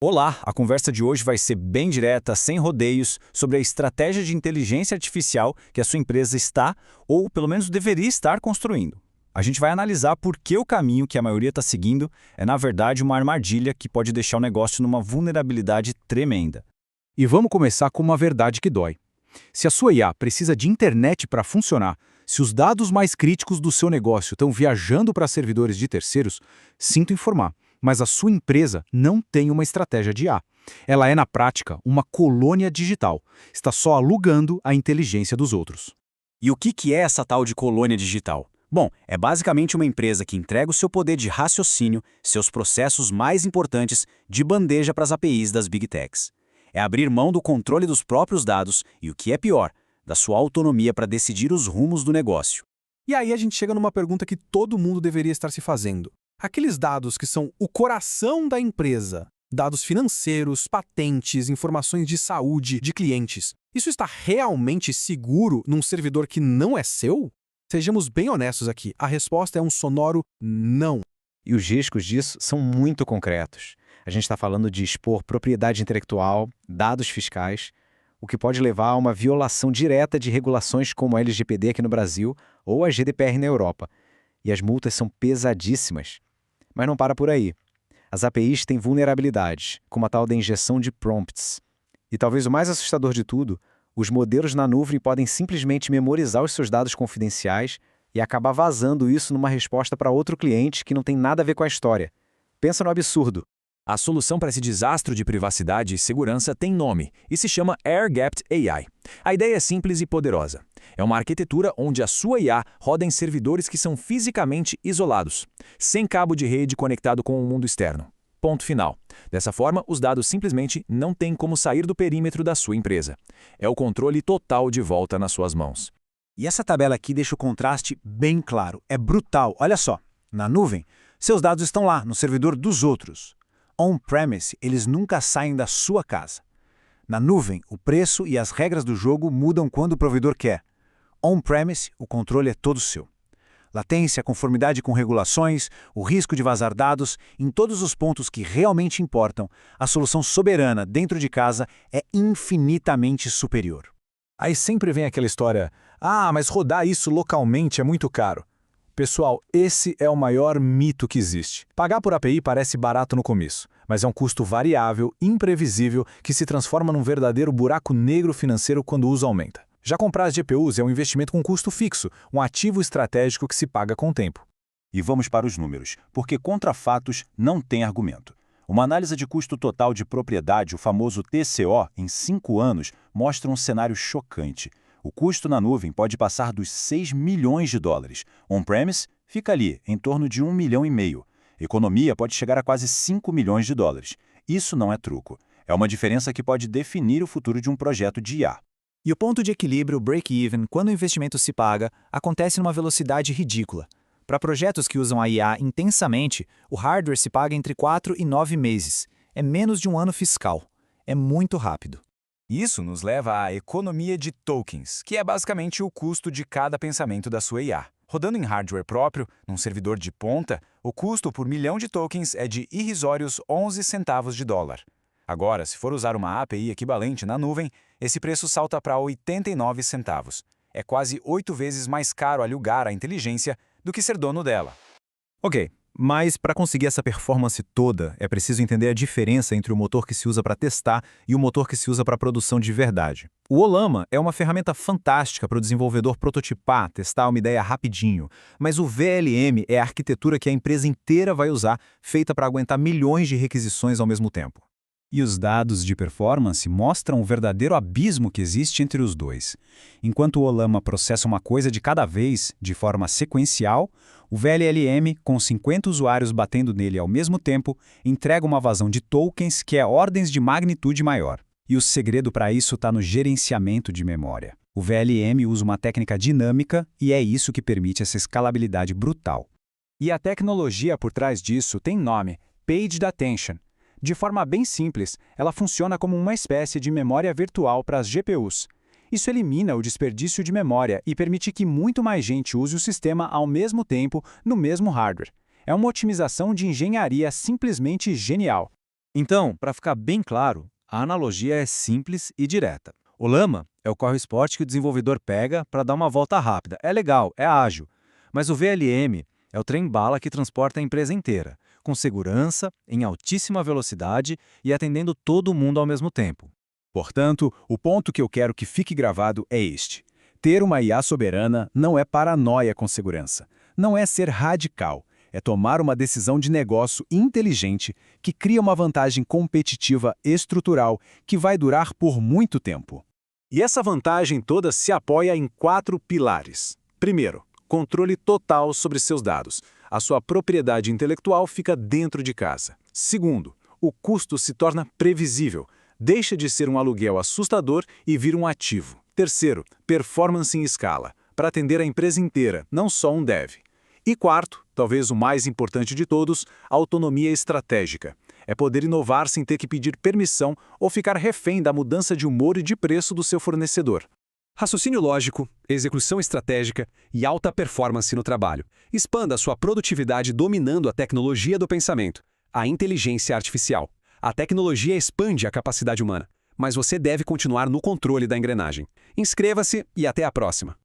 Olá, a conversa de hoje vai ser bem direta, sem rodeios, sobre a estratégia de inteligência artificial que a sua empresa está, ou pelo menos deveria estar construindo. A gente vai analisar por que o caminho que a maioria está seguindo é, na verdade, uma armadilha que pode deixar o negócio numa vulnerabilidade tremenda. E vamos começar com uma verdade que dói. Se a sua IA precisa de internet para funcionar, se os dados mais críticos do seu negócio estão viajando para servidores de terceiros, sinto informar, mas a sua empresa não tem uma estratégia de IA. Ela é, na prática, uma colônia digital. Está só alugando a inteligência dos outros. E o que é essa tal de colônia digital? Bom, é basicamente uma empresa que entrega o seu poder de raciocínio, seus processos mais importantes, de bandeja para as APIs das Big Techs. É abrir mão do controle dos próprios dados e, o que é pior, da sua autonomia para decidir os rumos do negócio. E aí a gente chega numa pergunta que todo mundo deveria estar se fazendo. Aqueles dados que são o coração da empresa, dados financeiros, patentes, informações de saúde de clientes, isso está realmente seguro num servidor que não é seu? Sejamos bem honestos aqui, a resposta é um sonoro não. E os riscos disso são muito concretos. A gente está falando de expor propriedade intelectual, dados fiscais, o que pode levar a uma violação direta de regulações como a LGPD aqui no Brasil ou a GDPR na Europa. E as multas são pesadíssimas. Mas não para por aí. As APIs têm vulnerabilidades, como a tal da injeção de prompts. E talvez o mais assustador de tudo, os modelos na nuvem podem simplesmente memorizar os seus dados confidenciais e acabar vazando isso numa resposta para outro cliente que não tem nada a ver com a história. Pensa no absurdo. A solução para esse desastre de privacidade e segurança tem nome e se chama Air-Gapped AI. A ideia é simples e poderosa. É uma arquitetura onde a sua IA roda em servidores que são fisicamente isolados, sem cabo de rede conectado com o mundo externo. Ponto final. Dessa forma, os dados simplesmente não têm como sair do perímetro da sua empresa. É o controle total de volta nas suas mãos. E essa tabela aqui deixa o contraste bem claro. É brutal. Olha só, na nuvem, seus dados estão lá, no servidor dos outros. On-premise, eles nunca saem da sua casa. Na nuvem, o preço e as regras do jogo mudam quando o provedor quer. On-premise, o controle é todo seu. Latência, conformidade com regulações, o risco de vazar dados, em todos os pontos que realmente importam, a solução soberana dentro de casa é infinitamente superior. Aí sempre vem aquela história, mas rodar isso localmente é muito caro. Pessoal, esse é o maior mito que existe. Pagar por API parece barato no começo, mas é um custo variável, imprevisível, que se transforma num verdadeiro buraco negro financeiro quando o uso aumenta. Já comprar as GPUs é um investimento com custo fixo, um ativo estratégico que se paga com o tempo. E vamos para os números, porque contra fatos não tem argumento. Uma análise de custo total de propriedade, o famoso TCO, em 5 anos, mostra um cenário chocante. O custo na nuvem pode passar dos 6 milhões de dólares. On-premise fica ali, em torno de 1,5 milhão. Economia pode chegar a quase 5 milhões de dólares. Isso não é truco. É uma diferença que pode definir o futuro de um projeto de IA. E o ponto de equilíbrio, break-even, quando o investimento se paga, acontece numa velocidade ridícula. Para projetos que usam a IA intensamente, o hardware se paga entre 4 e 9 meses. É menos de um ano fiscal. É muito rápido. Isso nos leva à economia de tokens, que é basicamente o custo de cada pensamento da sua IA. Rodando em hardware próprio, num servidor de ponta, o custo por milhão de tokens é de irrisórios 11 centavos de dólar. Agora, se for usar uma API equivalente na nuvem, esse preço salta para 89 centavos. É quase 8 vezes mais caro alugar a inteligência do que ser dono dela. Ok, mas para conseguir essa performance toda, é preciso entender a diferença entre o motor que se usa para testar e o motor que se usa para produção de verdade. O Ollama é uma ferramenta fantástica para o desenvolvedor prototipar, testar uma ideia rapidinho, mas o VLM é a arquitetura que a empresa inteira vai usar, feita para aguentar milhões de requisições ao mesmo tempo. E os dados de performance mostram o verdadeiro abismo que existe entre os dois. Enquanto o Ollama processa uma coisa de cada vez, de forma sequencial, o VLLM, com 50 usuários batendo nele ao mesmo tempo, entrega uma vazão de tokens que é ordens de magnitude maior. E o segredo para isso está no gerenciamento de memória. O VLM usa uma técnica dinâmica e é isso que permite essa escalabilidade brutal. E a tecnologia por trás disso tem nome, Paged Attention. De forma bem simples, ela funciona como uma espécie de memória virtual para as GPUs. Isso elimina o desperdício de memória e permite que muito mais gente use o sistema ao mesmo tempo no mesmo hardware. É uma otimização de engenharia simplesmente genial. Então, para ficar bem claro, a analogia é simples e direta. O lama é o carro esporte que o desenvolvedor pega para dar uma volta rápida. É legal, é ágil. Mas o VLM é o trem-bala que transporta a empresa inteira, com segurança, em altíssima velocidade e atendendo todo mundo ao mesmo tempo. Portanto, o ponto que eu quero que fique gravado é este. Ter uma IA soberana não é paranoia com segurança. Não é ser radical. É tomar uma decisão de negócio inteligente que cria uma vantagem competitiva estrutural que vai durar por muito tempo. E essa vantagem toda se apoia em 4 pilares. Primeiro, controle total sobre seus dados. A sua propriedade intelectual fica dentro de casa. Segundo, o custo se torna previsível. Deixa de ser um aluguel assustador e vira um ativo. Terceiro, performance em escala, para atender a empresa inteira, não só um dev. E quarto, talvez o mais importante de todos, autonomia estratégica. É poder inovar sem ter que pedir permissão ou ficar refém da mudança de humor e de preço do seu fornecedor. Raciocínio lógico, execução estratégica e alta performance no trabalho. Expanda sua produtividade dominando a tecnologia do pensamento, a inteligência artificial. A tecnologia expande a capacidade humana, mas você deve continuar no controle da engrenagem. Inscreva-se e até a próxima.